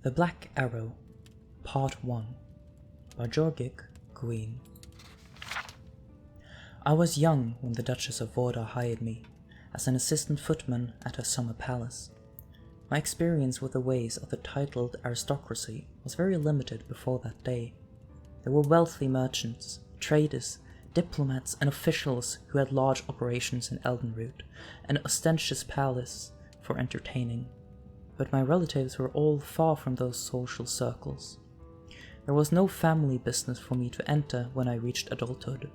The Black Arrow, Part 1, by Jorgik Green. I was young when the Duchess of Vorda hired me as an assistant footman at her summer palace. My experience with the ways of the titled aristocracy was very limited before that day. There were wealthy merchants, traders, diplomats and officials who had large operations in Eldenroot, an ostentatious palace for entertaining. But my relatives were all far from those social circles. There was no family business for me to enter when I reached adulthood,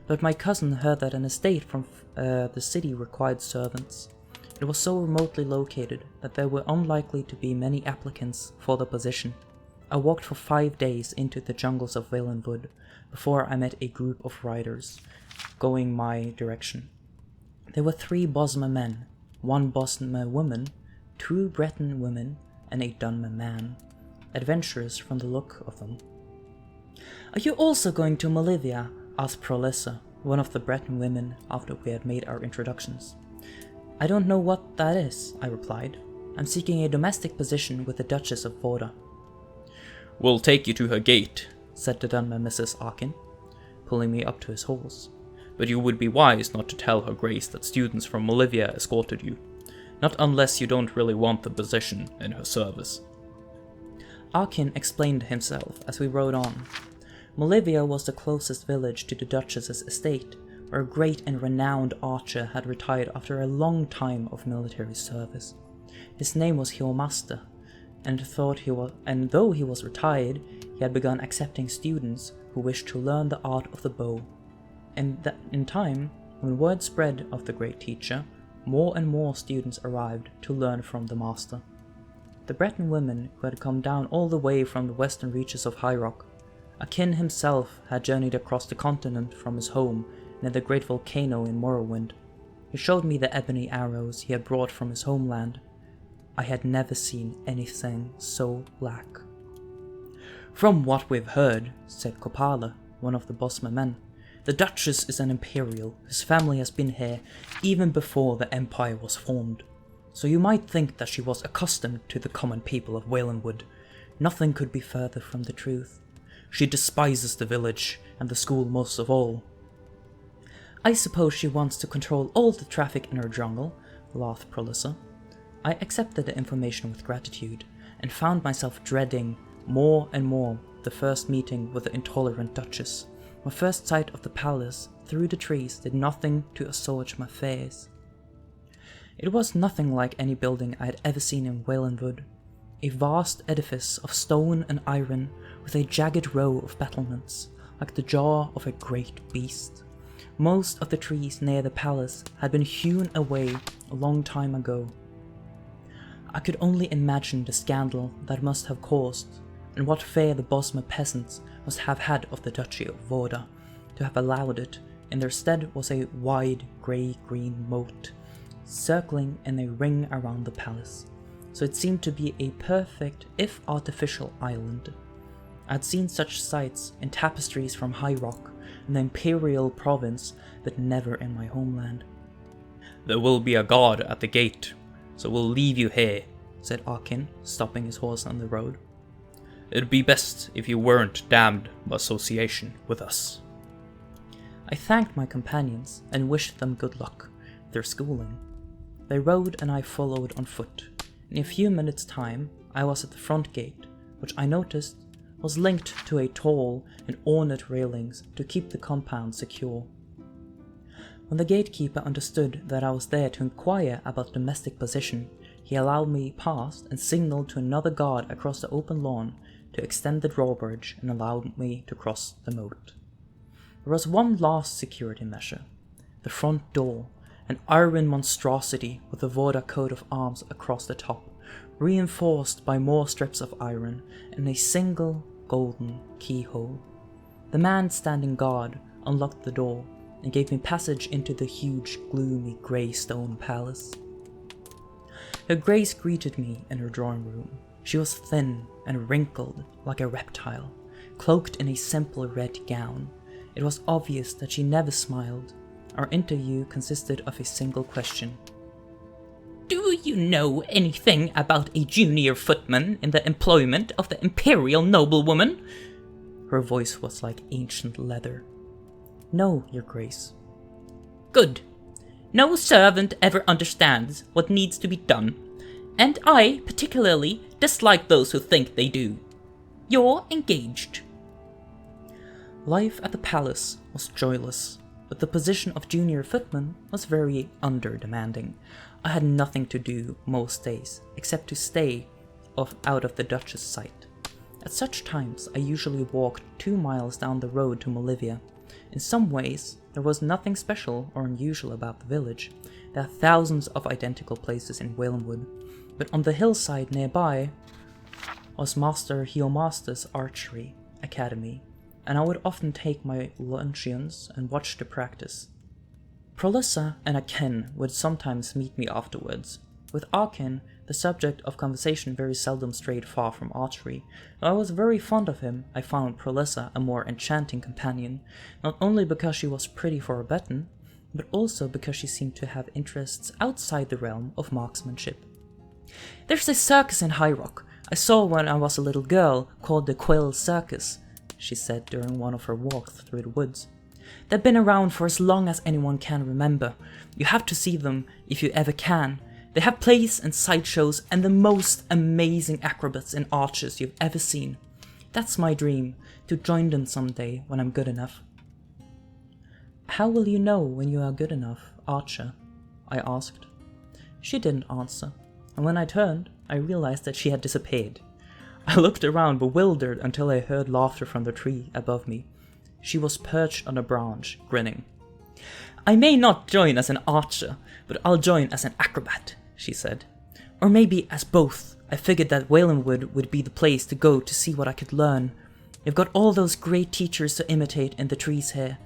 but my cousin heard that an estate from the city required servants. It was so remotely located that there were unlikely to be many applicants for the position. I walked for 5 days into the jungles of Valenwood before I met a group of riders going my direction. There were 3 Bosmer men, 1 Bosmer woman, 2 Breton women, and a Dunmer man, adventurers from the look of them. "Are you also going to Malivia?" asked Prolissa, one of the Breton women, after we had made our introductions. "I don't know what that is," I replied. "I'm seeking a domestic position with the Duchess of Vorda." "We'll take you to her gate," said the Dunmer Mrs. Arkin, pulling me up to his horse. "But you would be wise not to tell her grace that students from Malivia escorted you. Not unless you don't really want the position in her service." Arkin explained himself as we rode on. Malivia was the closest village to the Duchess's estate, where a great and renowned archer had retired after a long time of military service. His name was Hiomaster, and though he was retired, he had begun accepting students who wished to learn the art of the bow. And that in time, when word spread of the great teacher, more and more students arrived to learn from the master. The Breton women who had come down all the way from the western reaches of High Rock. Akin himself had journeyed across the continent from his home near the great volcano in Morrowind. He showed me the ebony arrows he had brought from his homeland. I had never seen anything so black. "From what we've heard," said Kopala, one of the Bosmer men, "the Duchess is an Imperial whose family has been here even before the Empire was formed. So you might think that she was accustomed to the common people of Valenwood. Nothing could be further from the truth. She despises the village and the school most of all." "I suppose she wants to control all the traffic in her jungle," laughed Prolissa. I accepted the information with gratitude, and found myself dreading more and more the first meeting with the intolerant Duchess. My first sight of the palace through the trees did nothing to assuage my fears. It was nothing like any building I had ever seen in Valenwood. A vast edifice of stone and iron with a jagged row of battlements, like the jaw of a great beast. Most of the trees near the palace had been hewn away a long time ago. I could only imagine the scandal that must have caused, and what fear the Bosmer peasants must have had of the Duchy of Vorda, to have allowed it. In their stead was a wide grey-green moat, circling in a ring around the palace, so it seemed to be a perfect, if artificial, island. I had seen such sights in tapestries from High Rock in the Imperial province, but never in my homeland. "There will be a guard at the gate, so we'll leave you here," said Arkin, stopping his horse on the road. "It'd be best if you weren't damned by association with us." I thanked my companions and wished them good luck with their schooling. They rode and I followed on foot. In a few minutes' time, I was at the front gate, which I noticed was linked to a tall and ornate railings to keep the compound secure. When the gatekeeper understood that I was there to inquire about domestic position, he allowed me past and signaled to another guard across the open lawn to extend the drawbridge and allow me to cross the moat. There was one last security measure: the front door, an iron monstrosity with the Vorda coat of arms across the top, reinforced by more strips of iron and a single golden keyhole. The man standing guard unlocked the door and gave me passage into the huge, gloomy grey stone palace. Her Grace greeted me in her drawing room. She was thin and wrinkled like a reptile, cloaked in a simple red gown. It was obvious that she never smiled. Our interview consisted of a single question: Do you know anything about a junior footman in the employment of the imperial noblewoman? Her voice was like ancient leather. No, your grace. Good. No servant ever understands what needs to be done, and I particularly dislike those who think they do. You're engaged. Life at the palace was joyless, but the position of junior footman was very under-demanding. I had nothing to do most days, except to stay out of the Duchess' sight. At such times, I usually walked 2 miles down the road to Molivia. In some ways, there was nothing special or unusual about the village. There are thousands of identical places in Walenwood, but on the hillside nearby was Master Heomaster's archery academy, and I would often take my luncheons and watch the practice. Prolissa and Aken would sometimes meet me afterwards. With Aken, the subject of conversation very seldom strayed far from archery. Though I was very fond of him, I found Prolissa a more enchanting companion, not only because she was pretty for a button, but also because she seemed to have interests outside the realm of marksmanship. There's a circus in High Rock I saw when I was a little girl called the Quill Circus, she said during one of her walks through the woods. They've been around for as long as anyone can remember. You have to see them if you ever can. They have plays and sideshows and the most amazing acrobats and archers you've ever seen. That's my dream, to join them someday when I'm good enough. How will you know when you are good enough, Archer? I asked. She didn't answer, and when I turned, I realized that she had disappeared. I looked around bewildered until I heard laughter from the tree above me. She was perched on a branch, grinning. I may not join as an archer, but I'll join as an acrobat, she said. Or maybe as both. I figured that Walenwood would be the place to go to see what I could learn. You've got all those great teachers to imitate in the trees here.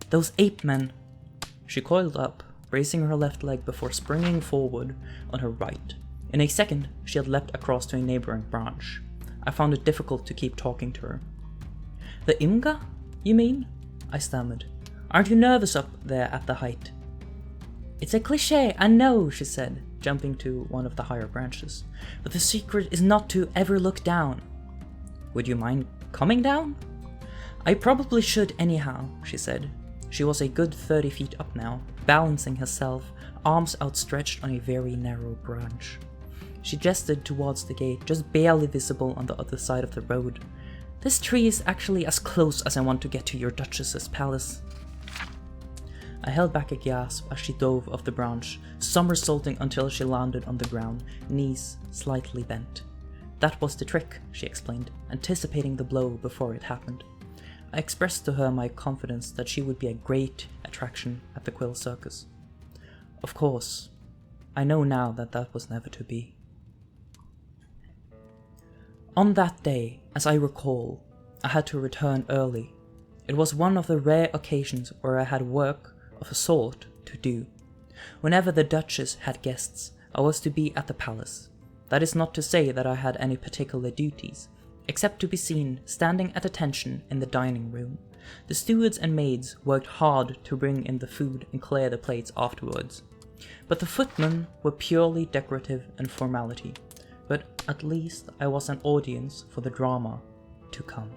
Those ape men. She coiled up, raising her left leg before springing forward on her right. In a second, she had leapt across to a neighboring branch. I found it difficult to keep talking to her. The Imga, you mean? I stammered. Aren't you nervous up there at the height? It's a cliché, I know, she said, jumping to one of the higher branches. But the secret is not to ever look down. Would you mind coming down? I probably should anyhow, she said. She was a good 30 feet up now, balancing herself, arms outstretched on a very narrow branch. She gestured towards the gate, just barely visible on the other side of the road. This tree is actually as close as I want to get to your Duchess's palace. I held back a gasp as she dove off the branch, somersaulting until she landed on the ground, knees slightly bent. That was the trick, she explained, anticipating the blow before it happened. I expressed to her my confidence that she would be a great attraction at the Quill Circus. Of course, I know now that that was never to be. On that day, as I recall, I had to return early. It was one of the rare occasions where I had work of a sort to do. Whenever the Duchess had guests, I was to be at the palace. That is not to say that I had any particular duties, except to be seen standing at attention in the dining room. The stewards and maids worked hard to bring in the food and clear the plates afterwards. But the footmen were purely decorative and formality. But at least I was an audience for the drama to come.